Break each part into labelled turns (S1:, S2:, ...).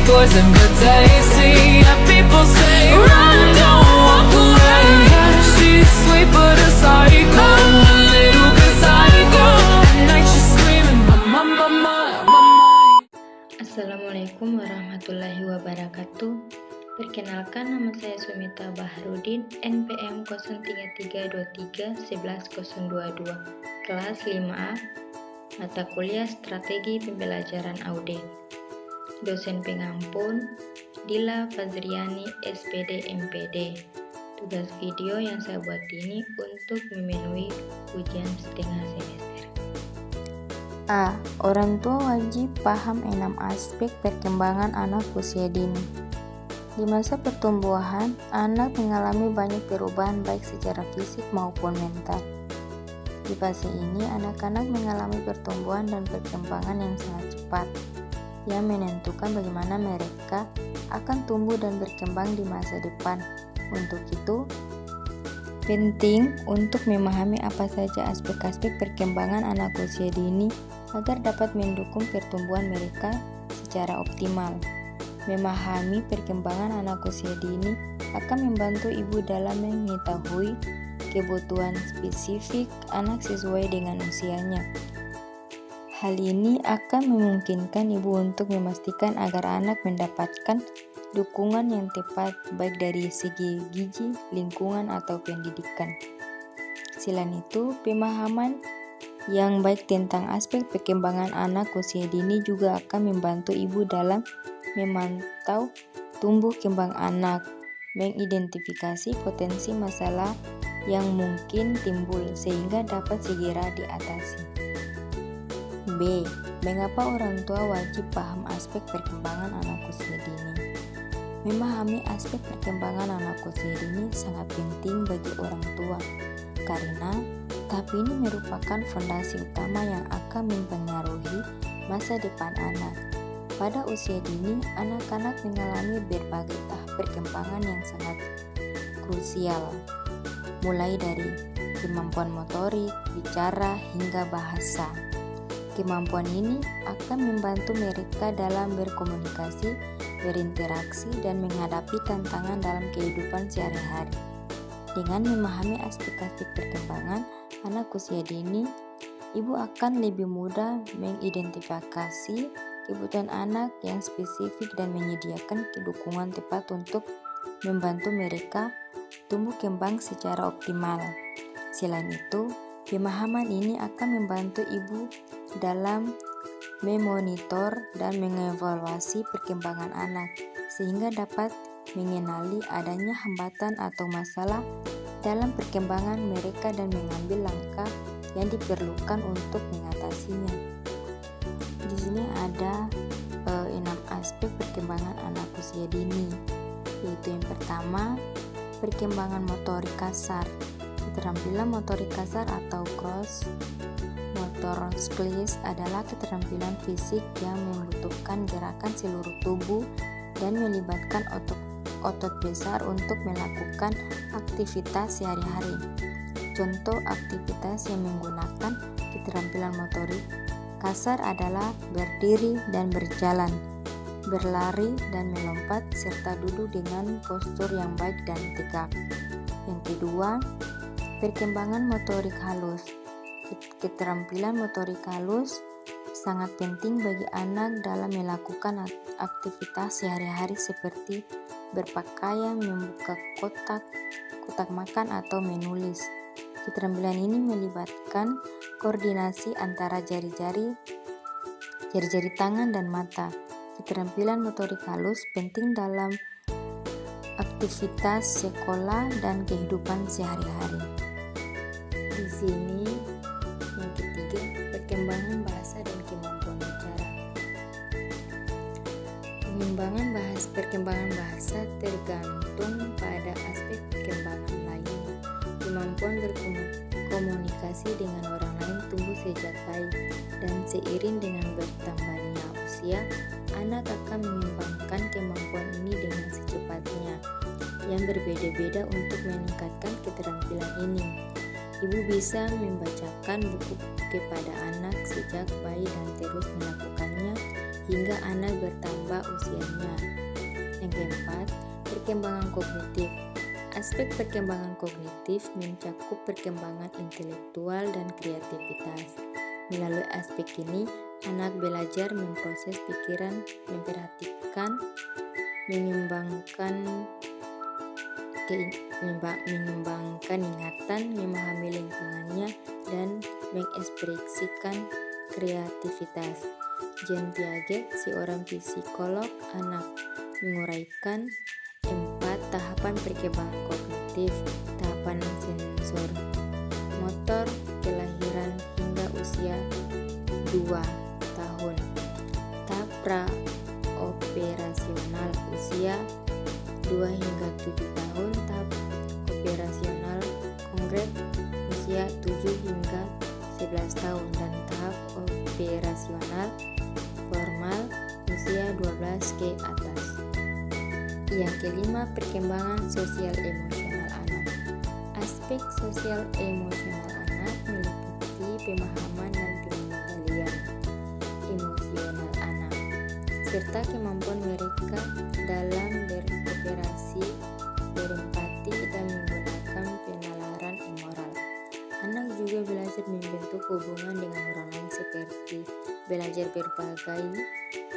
S1: poison but tasty. Yeah, people say run, don't walk away. Yeah, she's sweet but a psycho, a little bit psycho. At night she's screaming, mama, mama, mama.
S2: Assalamualaikum warahmatullahi wabarakatuh. Perkenalkan, nama saya Sumita Baharudin, NPM 03323 kelas 5A, mata kuliah Strategi Pembelajaran Audit. Dosen pengampun Dila Fazriani, SPD MPD. Tugas video yang saya buat ini untuk memenuhi ujian setengah semester.
S3: A. Orang tua wajib paham 6 aspek perkembangan anak usia dini. Di masa pertumbuhan, anak mengalami banyak perubahan baik secara fisik maupun mental. Di fase ini, anak-anak mengalami pertumbuhan dan perkembangan yang sangat cepat, yang menentukan bagaimana mereka akan tumbuh dan berkembang di masa depan. Untuk itu, penting untuk memahami apa saja aspek-aspek perkembangan anak usia dini agar dapat mendukung pertumbuhan mereka secara optimal. Memahami perkembangan anak usia dini akan membantu ibu dalam mengetahui kebutuhan spesifik anak sesuai dengan usianya. Hal ini akan memungkinkan ibu untuk memastikan agar anak mendapatkan dukungan yang tepat baik dari segi gizi, lingkungan, atau pendidikan. Selain itu, pemahaman yang baik tentang aspek perkembangan anak usia dini juga akan membantu ibu dalam memantau tumbuh kembang anak, mengidentifikasi potensi masalah yang mungkin timbul sehingga dapat segera diatasi. B. Mengapa orang tua wajib paham aspek perkembangan anak usia dini? Memahami aspek perkembangan anak usia dini sangat penting bagi orang tua karena tahap ini merupakan fondasi utama yang akan mempengaruhi masa depan anak. Pada usia dini, anak-anak mengalami berbagai tahap perkembangan yang sangat krusial, mulai dari kemampuan motorik, bicara, hingga bahasa. Kemampuan ini akan membantu mereka dalam berkomunikasi, berinteraksi, dan menghadapi tantangan dalam kehidupan sehari-hari. Dengan memahami aspek-aspek perkembangan anak usia dini, ibu akan lebih mudah mengidentifikasi kebutuhan anak yang spesifik dan menyediakan dukungan tepat untuk membantu mereka tumbuh kembang secara optimal. Selain itu, pemahaman ini akan membantu ibu dalam memonitor dan mengevaluasi perkembangan anak, sehingga dapat mengenali adanya hambatan atau masalah dalam perkembangan mereka dan mengambil langkah yang diperlukan untuk mengatasinya. Di sini ada 6 aspek perkembangan anak usia dini, yaitu yang pertama, perkembangan motorik kasar. Keterampilan motorik kasar atau gross motor skills adalah keterampilan fisik yang membutuhkan gerakan seluruh tubuh dan melibatkan otot besar untuk melakukan aktivitas sehari-hari. Contoh aktivitas yang menggunakan keterampilan motorik kasar adalah berdiri dan berjalan, berlari dan melompat, serta duduk dengan postur yang baik dan tegak. Yang kedua, perkembangan motorik halus. Keterampilan motorik halus sangat penting bagi anak dalam melakukan aktivitas sehari-hari seperti berpakaian, membuka kotak makan, atau menulis. Keterampilan ini melibatkan koordinasi antara jari-jari tangan dan mata. Keterampilan motorik halus penting dalam aktivitas sekolah dan kehidupan sehari-hari. Di sini yang ketiga, perkembangan bahasa dan kemampuan bicara. Perkembangan bahasa tergantung pada aspek perkembangan lain. Kemampuan berkomunikasi dengan orang lain tumbuh sejak bayi, dan seiring dengan bertambahnya usia, anak akan mengembangkan kemampuan ini dengan secepatnya, yang berbeda-beda untuk meningkatkan keterampilan ini. Ibu bisa membacakan buku kepada anak sejak bayi dan terus melakukannya hingga anak bertambah usianya. Yang keempat, perkembangan kognitif. Aspek perkembangan kognitif mencakup perkembangan intelektual dan kreativitas. Melalui aspek ini, anak belajar memproses pikiran, memperhatikan, mengembangkan ingatan, memahami lingkungannya, dan mengekspresikan kreativitas. Jean Piaget, seorang psikolog anak, menguraikan 4 tahapan perkembangan kognitif. Tahapan sensor motor, kelahiran hingga usia 2 tahun. Tahap pra-operasional, usia 2 hingga 7 tahun. Tahap operasional konkret, usia 7 hingga 11 tahun. Dan tahap operasional formal, usia 12 ke atas. Yang kelima, perkembangan sosial emosional anak. Aspek sosial emosional anak meliputi pemahaman dan pengendalian emosional anak, serta kemampuan mereka dalam berkooperasi, berempati, dan menggunakan penalaran moral. Anak juga belajar membentuk hubungan dengan orang lain seperti belajar berbagi,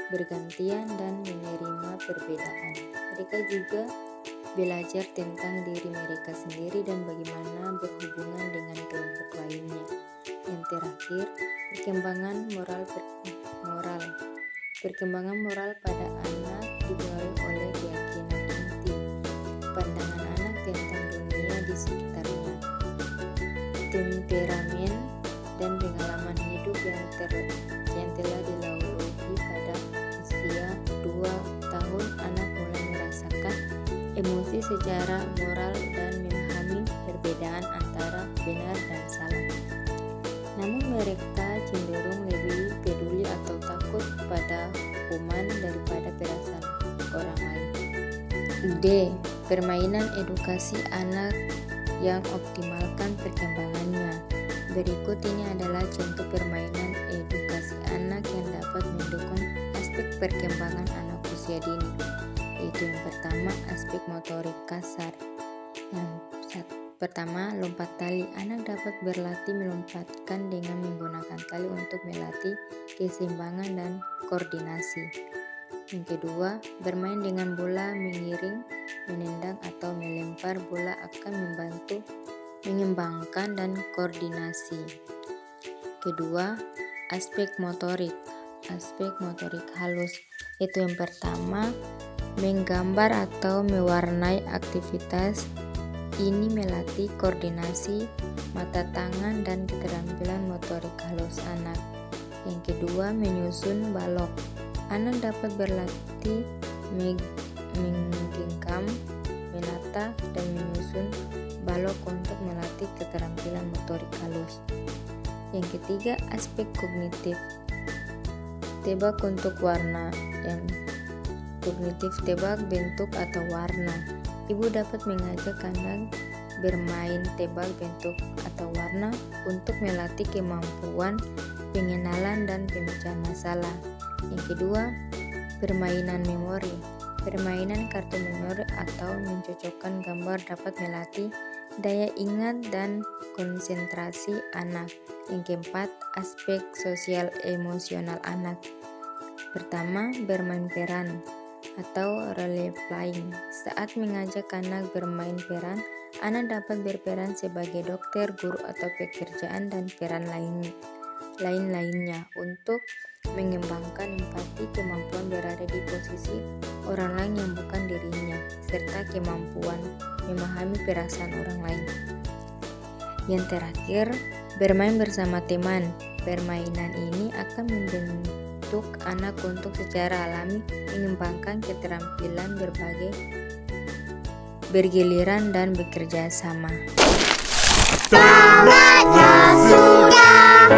S3: bergantian, dan menerima perbedaan. Mereka juga belajar tentang diri mereka sendiri dan bagaimana berhubungan dengan kelompok lainnya. Yang terakhir, perkembangan moral. Perkembangan moral pada anak dipengaruhi oleh keyakinan inti, pandangan anak tentang dunia di sekitarnya, temperamen, dan pengalaman hidup yang telah dilalui. Pada usia 2 tahun, anak mulai merasakan emosi secara moral dan memahami perbedaan antara benar dan salah. Namun mereka cenderung lebih peduli atau takut pada hukuman daripada perasaan orang lain. D. Permainan edukasi anak yang optimalkan perkembangannya. Berikut ini adalah contoh permainan edukasi anak yang dapat mendukung aspek perkembangan anak usia dini, yaitu yang pertama, aspek motorik kasar. Yang pertama, lompat tali. Anak dapat berlatih melompatkan dengan menggunakan tali untuk melatih keseimbangan dan koordinasi. Yang kedua, bermain dengan bola, mengiring, menendang, atau melempar bola akan membantu mengembangkan dan koordinasi. Kedua, aspek motorik. Aspek motorik halus, itu yang pertama, menggambar atau mewarnai aktivitas ini melatih koordinasi mata, tangan, dan keterampilan motorik halus anak. Yang kedua, menyusun balok. Anak dapat berlatih menggenggam, menata, dan menyusun balok untuk melatih keterampilan motorik halus. Yang ketiga, aspek kognitif. Tebak untuk warna. Yang kognitif, tebak bentuk atau warna. Ibu dapat mengajak anak bermain tebak bentuk atau warna untuk melatih kemampuan pengenalan dan pemecahan masalah. Yang kedua, permainan memori. Permainan kartu memori atau mencocokkan gambar dapat melatih daya ingat dan konsentrasi anak. Yang keempat, aspek sosial emosional anak. Pertama, bermain peran atau role playing. Saat mengajak anak bermain peran, anak dapat berperan sebagai dokter, guru, atau pekerjaan dan peran lainnya untuk mengembangkan empati, kemampuan berada di posisi orang lain yang bukan dirinya, serta kemampuan memahami perasaan orang lain. Yang terakhir, bermain bersama teman. Permainan ini akan membentuk anak untuk secara alami mengembangkan keterampilan bergiliran dan bekerja sama.
S4: Tamatnya sudah.